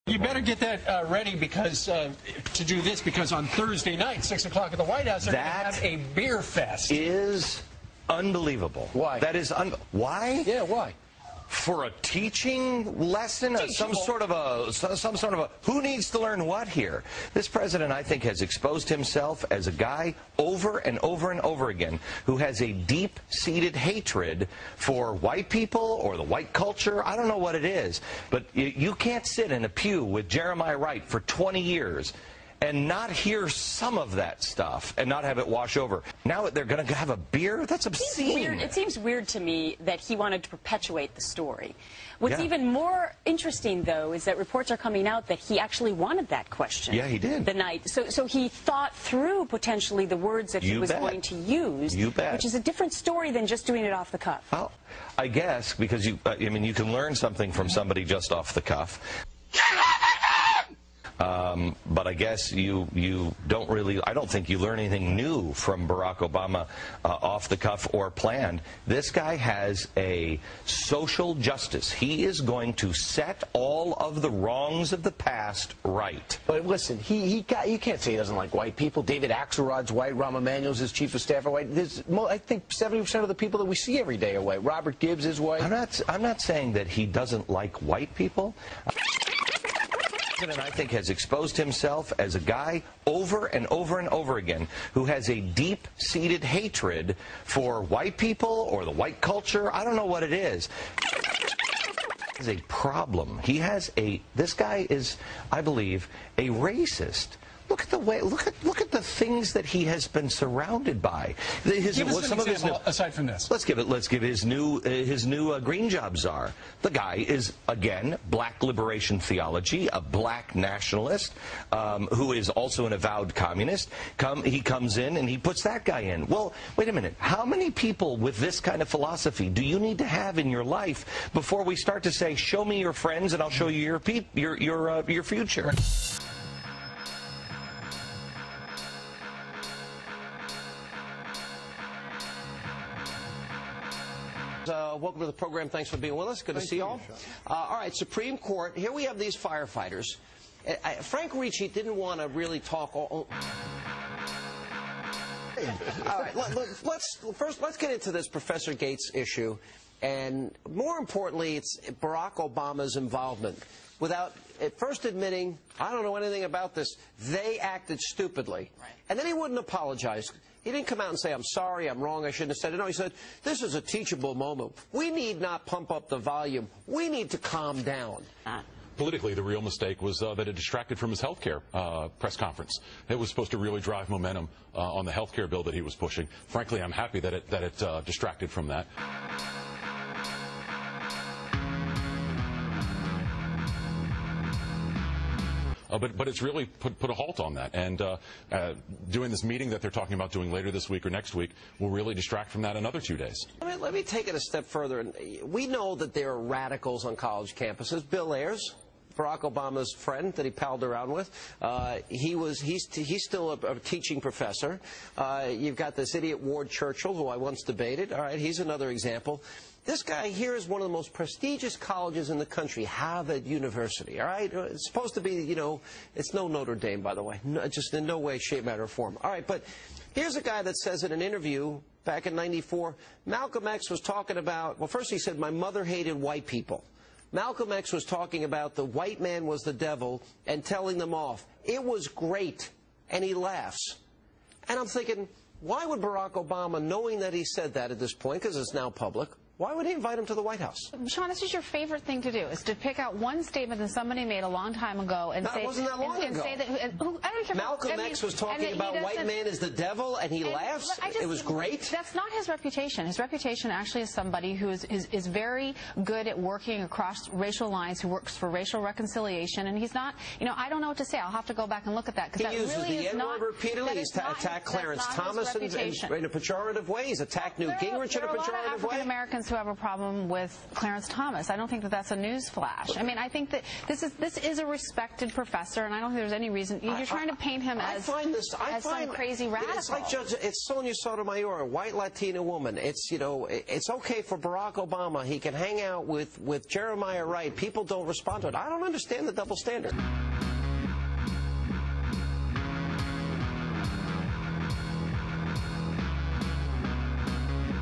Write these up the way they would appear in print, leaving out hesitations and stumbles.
You better get that ready because to do this, because on Thursday night, 6 o'clock at the White House, they're going to have a beer fest. Is unbelievable. Why? That is why? Yeah, why? For a teaching lesson, some sort of a who needs to learn what here? This president, I think, has exposed himself as a guy over and over and over again who has a deep-seated hatred for white people or the white culture. I don't know what it is, but you can't sit in a pew with Jeremiah Wright for 20 years and not hear some of that stuff and not have it wash over. Now they're going to have a beer? That's obscene. It seems weird to me that he wanted to perpetuate the story. What's even more interesting, though, is that reports are coming out that he actually wanted that question. Yeah, he did. The night. So he thought through potentially the words that he was going to use, which is a different story than just doing it off the cuff. Well, I guess because I mean, you can learn something from somebody just off the cuff. But I guess you don't really, I don't think you learn anything new from Barack Obama off the cuff or planned. This guy has a social justice. He is going to set all of the wrongs of the past right. But listen, you can't say he doesn't like white people. David Axelrod's white. Rahm Emanuel's his chief of staff are white. I think 70% of the people that we see every day are white. Robert Gibbs is white. I'm not saying that he doesn't like white people. I think has exposed himself as a guy over and over and over again who has a deep-seated hatred for white people or the white culture. I don't know what it is. Is a problem. He has this guy is, I believe, a racist. Look at the way. Look at the things that he has been surrounded by. Give us an example aside from this. Let's give his new green job czar. The guy is again black liberation theology, a black nationalist who is also an avowed communist. He comes in and he puts that guy in. Well, wait a minute. How many people with this kind of philosophy do you need to have in your life before we start to say, "Show me your friends, and I'll show you your future"? Welcome to the program. Thanks for being with us. Good to see you all. All right, Supreme Court. Here we have these firefighters. Frank Ricci didn't want to really talk. All right, let's get into this Professor Gates issue, and more importantly, it's Barack Obama's involvement. Without at first admitting, I don't know anything about this, they acted stupidly. Right. And then he wouldn't apologize. He didn't come out and say, "I'm sorry, I'm wrong, I shouldn't have said it." No, he said, "This is a teachable moment. We need not pump up the volume. We need to calm down." Politically, the real mistake was that it distracted from his health care press conference. It was supposed to really drive momentum on the health care bill that he was pushing. Frankly, I'm happy that it distracted from that. But it's really put a halt on that. And doing this meeting that they're talking about doing later this week or next week will really distract from that another 2 days. Let me take it a step further. We know that there are radicals on college campuses. Bill Ayers, Barack Obama's friend that he palled around with, he's still a teaching professor. You've got this idiot Ward Churchill, who I once debated. All right, he's another example. This guy here is one of the most prestigious colleges in the country, Harvard University, all right? It's supposed to be, you know, it's no Notre Dame, by the way, just in no way, shape, matter, or form. All right, but here's a guy that says in an interview back in '94, Malcolm X was talking about, well, first he said, "My mother hated white people." Malcolm X was talking about the white man was the devil and telling them off. It was great, and he laughs. And I'm thinking, why would Barack Obama, knowing that he said that at this point, because it's now public, why would he invite him to the White House? Sean, this is your favorite thing to do, is to pick out one statement that somebody made a long time ago and say... It wasn't that long ago. Say that, I don't care. Malcolm X was talking about white man is the devil, and he laughs. It was great. That's not his reputation. His reputation actually is somebody who is very good at working across racial lines, who works for racial reconciliation, and he's not, you know, I don't know what to say. I'll have to go back and look at that. He uses the N-word repeatedly. He's attacked Clarence Thomas in a pejorative way. He's attacked Newt Gingrich in a pejorative way. African Americans Republicans who have a problem with Clarence Thomas. I don't think that that's a news flash. I mean, I think that this is a respected professor, and I don't think there's any reason you're trying to paint him as some crazy radical. It's like it's Sonia Sotomayor, a white Latina woman. It's, you know, it's okay for Barack Obama. He can hang out with Jeremiah Wright. People don't respond to it. I don't understand the double standard.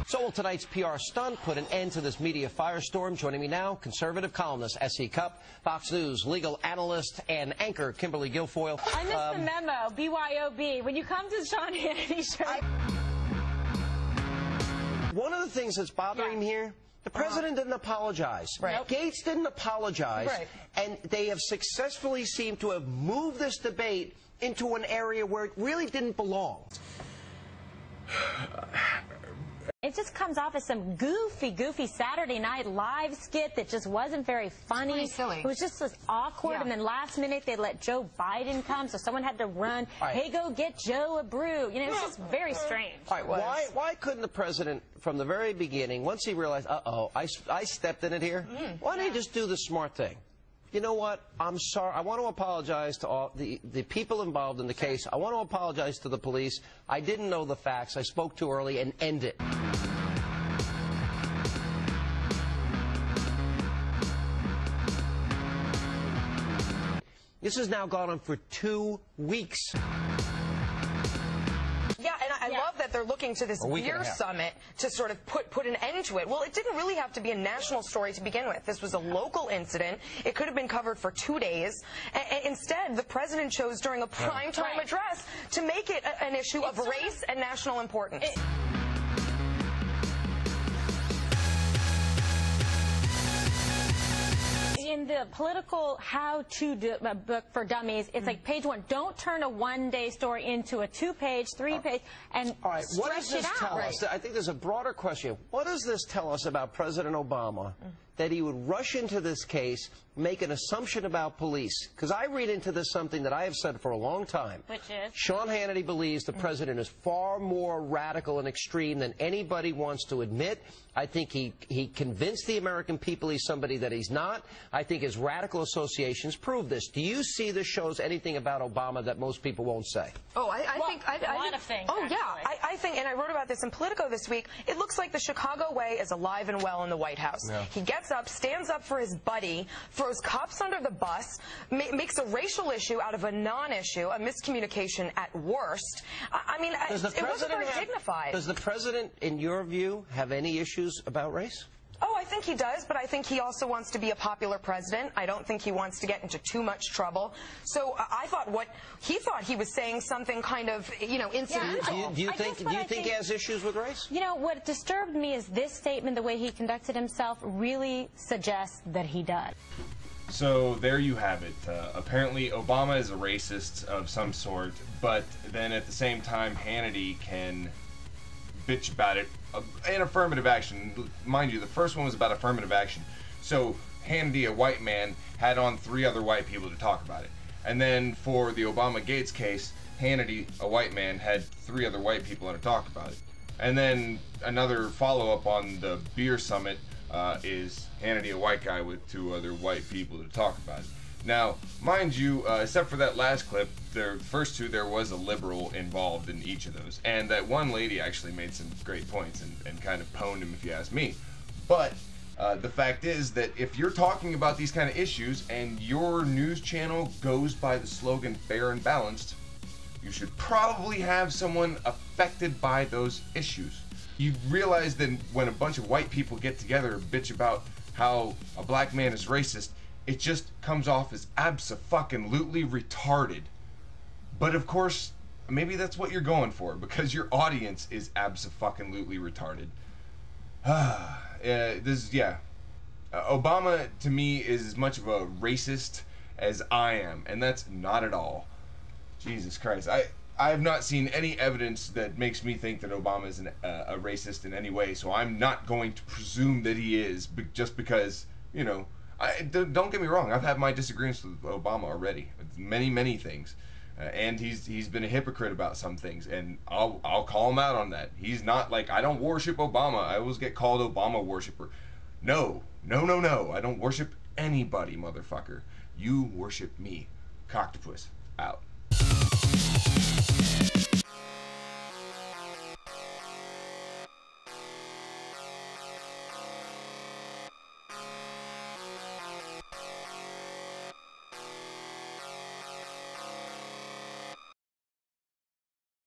So will tonight's PR stunt put an end to this media firestorm? Joining me now, conservative columnist S.E. Cupp, Fox News legal analyst and anchor Kimberly Guilfoyle. I missed the memo, BYOB. When you come to Sean Hannity's show... One of the things that's bothering me here, the president didn't apologize. Right. Gates didn't apologize. Right. And they have successfully seemed to have moved this debate into an area where it really didn't belong. It just comes off as some goofy Saturday Night Live skit that just wasn't very funny. Pretty silly. It was just awkward, Yeah. and then last minute they let Joe Biden come, so someone had to run. Right. Hey, go get Joe a brew. You know, it's just very strange. All right, why couldn't the president, from the very beginning, once he realized, uh-oh, I stepped in it here, why didn't he just do the smart thing? You know what? I'm sorry. I want to apologize to all the people involved in the case. I want to apologize to the police. I didn't know the facts. I spoke too early, and end it. This has now gone on for 2 weeks. Yeah, and I love that they're looking to this beer summit to sort of put an end to it. Well, it didn't really have to be a national story to begin with. This was a local incident. It could have been covered for 2 days. And instead, the president chose during a primetime address to make it an issue of race and national importance. In the political how-to book for dummies, it's like page 1. Don't turn a one-day story into a 2-page, 3-page, and All right, what does stretch this it tell out. us? I think there's a broader question. What does this tell us about President Obama, that he would rush into this case, make an assumption about police? Because I read into this something that I have said for a long time. Which is? Sean Hannity believes the president is far more radical and extreme than anybody wants to admit. I think he convinced the American people he's somebody that he's not. I think his radical associations prove this. Do you see this shows anything about Obama that most people won't say? Oh, I think a lot of things. Oh, actually. yeah. I think, and I wrote about this in Politico this week, it looks like the Chicago way is alive and well in the White House. Yeah. He gets up, stands up for his buddy, throws cops under the bus, makes a racial issue out of a non-issue, a miscommunication at worst. I mean, it wasn't very dignified. Does the president, in your view, have any issues about race? Oh, I think he does, but I think he also wants to be a popular president. I don't think he wants to get into too much trouble. So I thought he thought he was saying something kind of, you know, incidental. Do you think he has issues with race? You know, what disturbed me is this statement, the way he conducted himself, really suggests that he does. So there you have it. Apparently Obama is a racist of some sort, but then at the same time Hannity can bitch about it in affirmative action. Mind you, the first one was about affirmative action. So Hannity, a white man, had on 3 other white people to talk about it. And then for the Obama Gates case, Hannity, a white man, had 3 other white people on to talk about it. And then another follow-up on the beer summit is Hannity, a white guy, with 2 other white people to talk about it. Now, mind you, except for that last clip, the first 2, there was a liberal involved in each of those. And that one lady actually made some great points and kind of pwned him, if you ask me. But the fact is that if you're talking about these kind of issues and your news channel goes by the slogan fair and balanced, you should probably have someone affected by those issues. You realize that when a bunch of white people get together and bitch about how a black man is racist, it just comes off as abso-fucking-lutely retarded. But of course, maybe that's what you're going for, because your audience is abso-fucking-lutely retarded. Obama, to me, is as much of a racist as I am, and that's not at all. Jesus Christ. I have not seen any evidence that makes me think that Obama is a racist in any way, so I'm not going to presume that he is, just because, you know, don't get me wrong, I've had my disagreements with Obama already, with many, many things. And he's been a hypocrite about some things, and I'll call him out on that. He's not like, I don't worship Obama. I always get called Obama worshiper. No. I don't worship anybody, motherfucker. You worship me. Coctopus out.